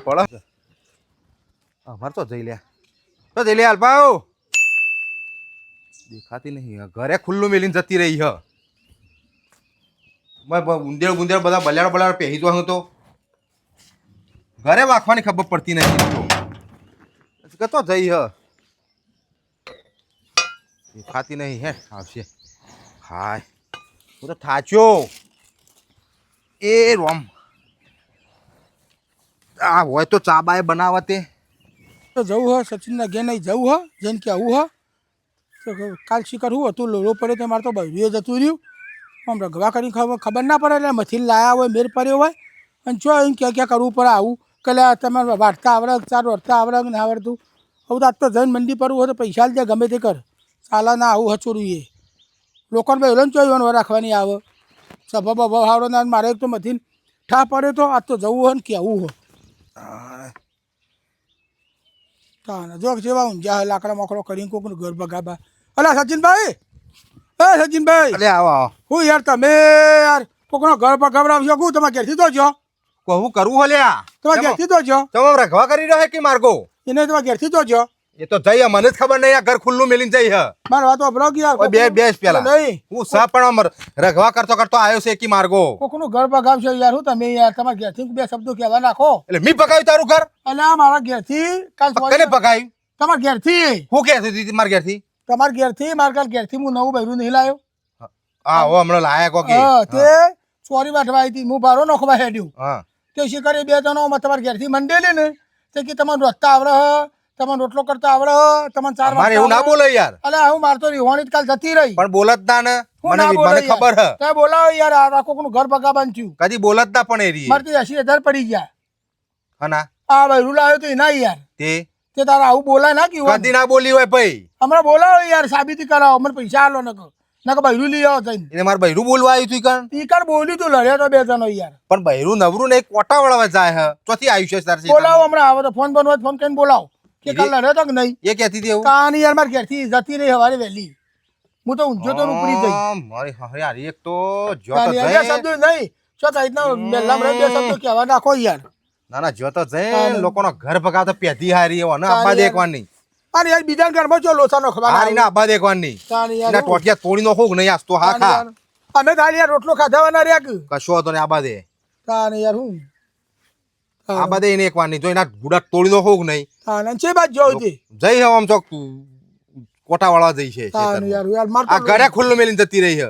પડે અમાર તો જઈ લે તો જઈ લે હાલપાવ દેખાતી નહીં ઘરે ખુલ્લું મેલીને જતી રહી હ ઊંધેડ ગુંદેડ બધા બલાડ પહેરી તો હું તો ઘરે વાંખવાની ખબર પડતી નથી તો જઈ હ દેખાતી નહીં હે આવશે હાય હું તો થાચ્યો એ રોમ આ હોય તો ચા બાય બનાવતે તો જવું હ સચિનના ઘેર નહીં જવું હ જેને કે આવું હ તો કાલ શિકાર હું હતું લોલો પડ્યો તો મારે તો બહેરીએ જતું રહ્યું આમ રગવા કરીને ખબર ના પડે એટલે મથી લાયા હોય મેર પડ્યો હોય અને જો એમ ક્યાં કરવું પડે આવું કે તમે વાટતા આવડે ચાર વાટતા આવડે ને આવડતું હવે તો આજ તો જઈને મંડી પડવું હોય તો પૈસા દે ગમે તે કર ચાલા ના આવું હચોડું એ લોકોને પહેલો ને ચોઈવાનું રાખવાની આવે સભા બભા હાવડો ના મારે એક તો મથી ઠા પડ્યો તો આજ તો જવું હોય ને કહેવું હોય જો જેવા ઊંઝા લાકડા મોકળો કરીને કોઈકનું ઘર બગાબા અલા સચિનભાઈ એ સચિનભાઈ અલે આવો આવો હું યાર તમે યાર કોઈકનો ઘર બગાવડાવશો હું તમારે ઘેરથી તો છો કહું કરવું હલ્યા તમારે ઘેરથી તો છો તમે રખવા કરી રહ્યો હે કે માર્ગો એને તમારે ઘેરથી તો છો એ તો જઈ મને જ ખબર નહીં આ ઘર ખુલ્લું મેલીને જઈ હ મારે વાત વાપરો કે યાર બે બેસ પેલા નહીં હું સા પણ રખવા કરતો આવ્યો છે કે માર્ગો કોઈકનું ઘર બગાવશો યાર હું તમે યાર તમારા ઘેરથી બે શબ્દો કહેવા નાખો એટલે મી પકાવ્યું તારું ઘર એટલે આ મારા ઘેરથી કાલ કને પકાવ્યું તમારા ઘેરથી હું કે હતી મારા ઘેરથી તમારા ઘેરથી મારા કાલ ઘેરથી હું નવું બહેરું નહીં લાવ્યો હા હો હમણાં લાયા કો કે તે ચોરી વાટવા આવી હતી હું બારો નોખવા હેડ્યું હા તે શિકારી બે જણો તમારા ઘેરથી મંડેલી ને તે કે તમારે રસ્તા આવડે તમને રોટલો કરતા આવડે તમને ચાર મારે એવું ના બોલે યાર અલે હું મારતો રિવાણી કાલ જતી રહી પણ બોલત ના ને મને ખબર હ તે બોલાવો યાર આ રાખો કોનું ઘર બગાબાન થયું કદી બોલત ના પણ એરી મારતી 80,000 પડી ગયા હના આ ભાઈ લાવ્યો તો ના યાર તે તારા આવું બોલાય ના કેવું કદી ના બોલી હોય ભાઈ હમણાં બોલાવો યાર સાબિતી કરાવો મને પૈસા આલો નકો બૈરું લઈ આવો જઈને એને મારે બૈરું બોલવા આવ્યું તું કણ ઈ કર બોલ્યું તું લડ્યો તો બે જણો યાર પણ બૈરું નવરું ને કોટા વળવા જાય હ ચોથી આયુષ્ય તાર છે બોલાવો હમણાં આવે તો ફોન બનવા ફોન કરીને બોલાવો કે કાલ લડ્યો તો કે નહીં એ કહેતી હતી એવું કાની યાર માર ઘેરથી જતી રહી હવારે વહેલી હું તો ઊંઝો તો ઉપડી ગઈ મારી યાર એક તો જો તો બે જઈ શબ્દો નહીં શું થાય ના મેલ્લામ રહી બે શબ્દો કહેવા નાખો યાર ના ના જો તો જઈ લોકોનો ઘર ભગાવતો પેધી હારી એવો ને આબા દેખવા નહીં અરે યાર બીજા ઘરમાં જો લોસાનો ખબર હારી ના આબા દેખવા નહીં ના ટોટિયા તોડી નો ખોગ નહીં આસ્તો હા ખા અમે તારી યાર રોટલો ખાધાવાના રહ્યા કે કશો હતો ને આબા દે તાને યાર હું આબા દે ને એક વાર નહીં જો એના ગુડા તોડી નો ખોગ નહીં તાને છે બાદ જો હતી જઈ હવે આમ ચોક કોટા વાળવા જઈ છે તાને યાર યાર માર આ ઘરે ખુલ્લું મેલીને જતી રહી છે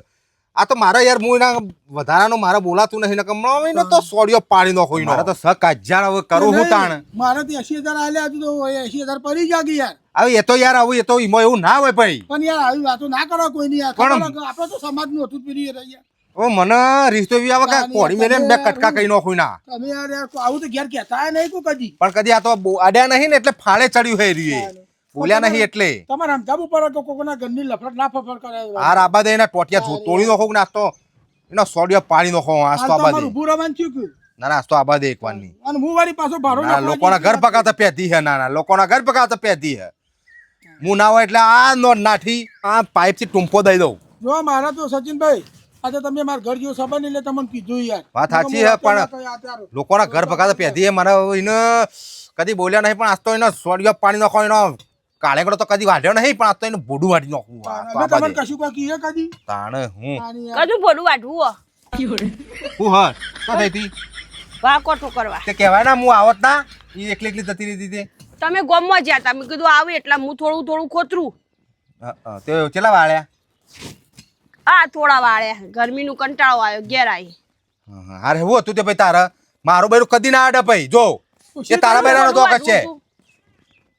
આ તો મારા યાર હું એના વધારાનો મારા બોલાતું નહીં ને કમનો તો સોડિયો પાડી નો કોઈ મારે તો સક હજાર હવે કરું હું તાણ મારે તો 80,000 આલ્યા હતું તો 80,000 પડી ગયા કે યાર હવે એ તો યાર આવું એ તો ઈમો એવું ના હોય ભાઈ પણ યાર આવી વાતો ના કરો કોઈ ની યાર આપણે તો સમાજનું હતું પીરી રહ્યા ઓ મને રિશ્તો બી આવે કે કોડી મેલે બે કટકા કઈ નો કોઈ ના તમે યાર આવું તો ઘેર કહેતા નહીં કો કદી પણ કદી આ તો અડ્યા નહીં ને એટલે ફાળે ચડ્યું હે રીએ બોલ્યા નહીં એટલે તમારે સમજાવવું પડે કે કોકોના ઘરની લફડ ના ફફડ કરે આ આબા દે એના ટોટિયા તોડી નો ખોગ ને આસ્તો એનો સોડિયો પાડી નો ખો આસ્તો આબા દે ઉભું રવાન થયું કે ના ના આસ્તો આબા દે એક વારની અને હું વારી પાછો ભાડો ના લોકોના ઘર પકાતા પેધી હે ના ના લોકોના ઘર પકાતા પેધી હે હું ના હોય એટલે આ નો નાઠી આ પાઇપ થી ટુંપો દઈ દઉં જો મારા તો સચિનભાઈ આજે તમે મારા ઘર જેવો સંબંધ એટલે તમને કીધું યાર વાત સાચી હે પણ લોકોના ઘર પકાતા પેધી હે મારા એને કદી બોલ્યા નહીં પણ આજ તો એનો સોડિયો પાણી નાખો એનો કાળેગડો તો કદી વાઢ્યો નહીં પણ આજ તો એને બોડું વાટી નાખવું તમને કશું કા કીએ કદી તાણે હું કજુ બોડું વાઢવું હું હા તો થઈ તી વા કોઠો કરવા તે કહેવાય ના હું આવત ના ઈ એકલી એકલી જતી રહી હતી તમે ગોમમાં જ્યા તા મેં કીધું આવે એટલે હું થોડું થોડું ખોતરું તે ચેલા વાળ્યા આ થોડા વાળ્યા ગરમીનું કંટાળો આવ્યો ઘેર આવી અરે હું હતું તે ભાઈ તારા મારું બૈરું કદી ના આડે ભાઈ જો એ તારા બૈરાનો દોખ છે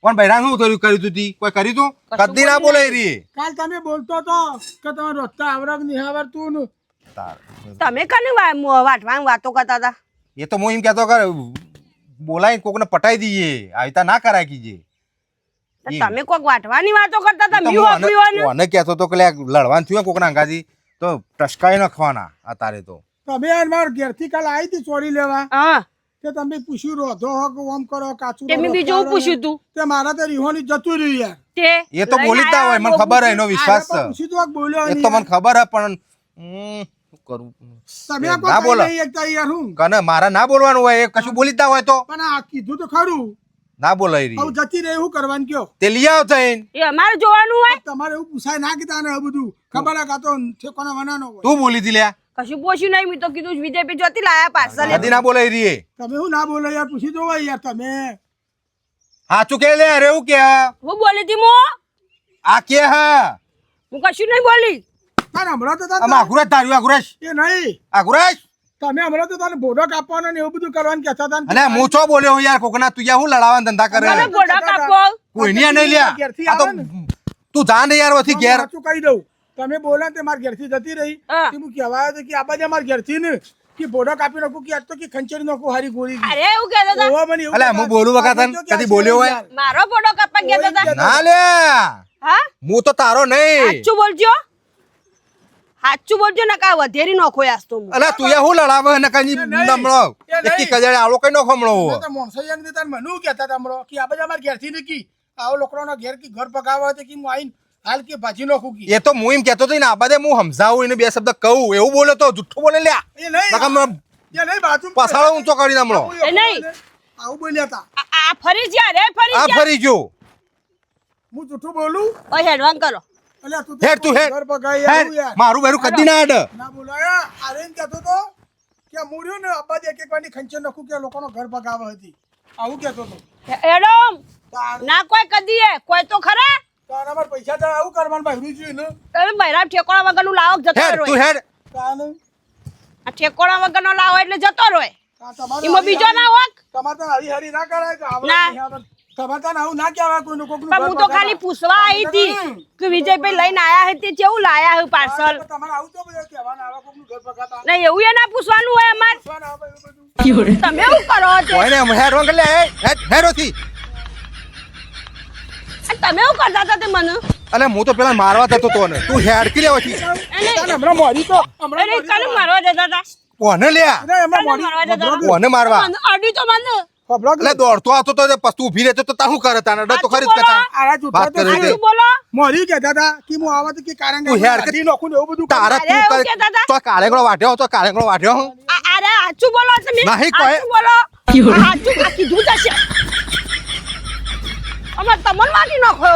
કોણ બૈરા શું કર્યું તું તી કોઈ કર્યું તું કદી ના બોલે રી કાલ તમે બોલતો તો કે તમારે રસ્તા આવડક નહીં આવડતું ને તમે કને વાટવા વાતો કરતા હતા એ તો હું એમ કહેતો કે બોલાય કોકને પટાઈ દઈએ આવી ના કરાય કીજે તમે કોક વાટવાની વાતો કરતા હતા મ્યુ વાપર્યો મને કહેતો તો કે લડવાનું થયું કોકના અંગાજી તો ટસકાઈ નાખવાના આ તારે તો તમે યાર માર ઘેરથી કાલ આવી હતી ચોરી લેવા હા તે તમે પૂછ્યું રોધો હો કે ઓમ કરો કાચું તે મેં બીજું પૂછ્યું તું તે મારા તે રીહોની જતું રહ્યું યાર તે એ તો બોલીતા હોય મને ખબર હે એનો વિશ્વાસ છે પૂછ્યું તો બોલ્યો એ તો મને ખબર હે પણ શું કરું તમે ના કોઈ બોલો. કઈ નહીં એકતા યાર હું કને મારા ના બોલવાનું હોય એ કશું બોલી જ ના હોય તો પણ આ કીધું તો ખરું ના બોલાય હવે રહી જતી રહે એવું કરવાનું કયો તે લઈ આવ થઈને એ અમારે જોવાનું હોય તમારે એવું પૂછાય ના કીધા ને બધું ખબર આ તો ઠેકોના વનાનો હોય તું બોલી હતી લ્યા કશું પૂછ્યું નહીં મેં તો કીધું વિજયભાઈ જોતી લાયા પાર્સલ કદી ના બોલાય રહી તમે શું ના બોલો યાર પૂછી દો યાર તમે સાચું કે લે અરે એવું કે હું બોલી હતી હું આ કે હા હું કશું નહીં બોલી તારે હમણાં તો આમાં તારે આઘુરાજ તાર્યું આઘુરાજ એ નહીં આઘુરાજ તમે હમણાં તો તારે બોડો કાપવાનો ને એવું બધું કરવાનું કહેતા હતા ને. અને હું છો બોલ્યો હું યાર કોકના તું યાર હું લડાવાના ધંધા કરે મને ગોડા કાપો કોઈની આ નહીં લ્યા ઘેરથી આ તો આવે ને. તું જા ને યાર વથી ઘેર સાચું કહી દઉં તમે બોલા તે મારા ઘેરથી જતી રહી હા. કે હું કહેવાય હતો કે આ બાજુ મારા ઘેરથી ને કે બોડો કાપી નાખું કે આજ તો કે ખંચેરી નાખું હારી ગોળી અરે એવું કહેતા હતા ઓવા મને એવું અલા, હું બોલું વખત આ તને જો કે કદી આ બોલ્યો હોય? યાર. મારો ફોટો કાપવા ગયા હતા ના લ્યા હા હું તો તારો નહીં સાચું બોલજો સાચું બોલજો ને કા વધેરી નોખો આજ તો હું અલા તું યાર હું લડાવે ને કઈ નહીં. નમળો એ નહીં. એકી કજાડે આલો કઈ નો ખમળો મેં તો માણસો યાર ને તારે મને એવું કહેતા હતા હમણાં કે આ બાજુ અમારા ઘેરથી ને કી આવો લોકોનો ઘેર કે ઘર પકાવવા હતો કે હું આઈને હાલ કે ભાજી નાખું કી એ તો હું એમ કહેતો હતો ને આ બાદે હું સમજાવું એને બે શબ્દ કહું એવું બોલે તો જુઠ્ઠું બોલે લ્યા એ નહીં નકર એ નહીં બાજુ પસાડો ઊંચો કરી નમળો એ નહીં. આવું બોલ્યા હતા આ ફરી જ્યાં રે ફરી આ જ્યાં ફરી ગયો હું જૂઠું બોલું ઓય હેડવાન કરો અલ્યા તું હેડ તું હેડ ઘર પકાવી આવું યાર મારું બેરું કદી ના અડ ના બોલાયા આરે એમ કહેતો તો કે મૂર્યો ને અબ્બા એક એક વાની ખંચર નાખું કે લોકોનો ઘર પકાવવા હતી આવું કહેતો તો હેડો તાર ના કોઈ કદી હે કોઈ તો ખરા તાર અમાર પૈસા તો આવું કરવાનું ભાઈ જોઈએ ને તમે બૈરા ઠેકોણા વગરનું લાવો કે જતો હેડ તું રહો હેડ તાન આ ઠેકોણા વગરનો લાવો એટલે જતો રહો તમારે એમાં બીજો ના હોક તમારે તો હરી હરી ના કરાય કે આવડે ના. નહીં આવડે. તમારે તો આવું ના કહેવાય કોઈનું કોકનું પણ ઘર હું તો પકાવવા. ખાલી પૂછવા આવી હતી કે વિજયભાઈ લઈને આયા હે તે કેવું લાયા હે પાર્સલ તમારે આવું તો બધું કહેવાનું આવા કોકનું ઘર પકાવતા નહીં એવું એ ના પૂછવાનું હોય અમાર પૂછવાનું આવે એવું બધું. તમે શું કરો તે કોઈ ને હેડ વાંગ લે હેડ હેડોથી તમે શું કરતા હતા તે મને અલે હું તો પેલા મારવા જતો તો ને તું હેડ કે લેવાથી એને તાન હમણાં મોરી તો હમણાં એને મોરી કાલે તો. મારવા જતા હતા કોને લ્યા અરે હમણાં કાલે મોરી મારવા જતા હતા કોને મારવા મને અડી તો મને ખબરો કે એટલે દોડતો આવતો તો તે પસ્તુ ઊભી રહેતો તો તા શું કરે તાને ડર તો ખરી જ કહેતા આરા જૂઠા વાત તો કરે છે. શું બોલો મોરી કહેતા હતા કે હું આવા તો કે કારણ તું હેડ કે- કાઢી નાખું ને એવું બધું તારા અરે, એવું તું કહેતા હતા? તો કાળેગળો વાટ્યો તો કાળેગળો વાટ્યો અરે સાચું બોલો તમે નહીં કોઈ. સાચું બોલો સાચું આ કીધું જશે અમે તમને મારી નાખો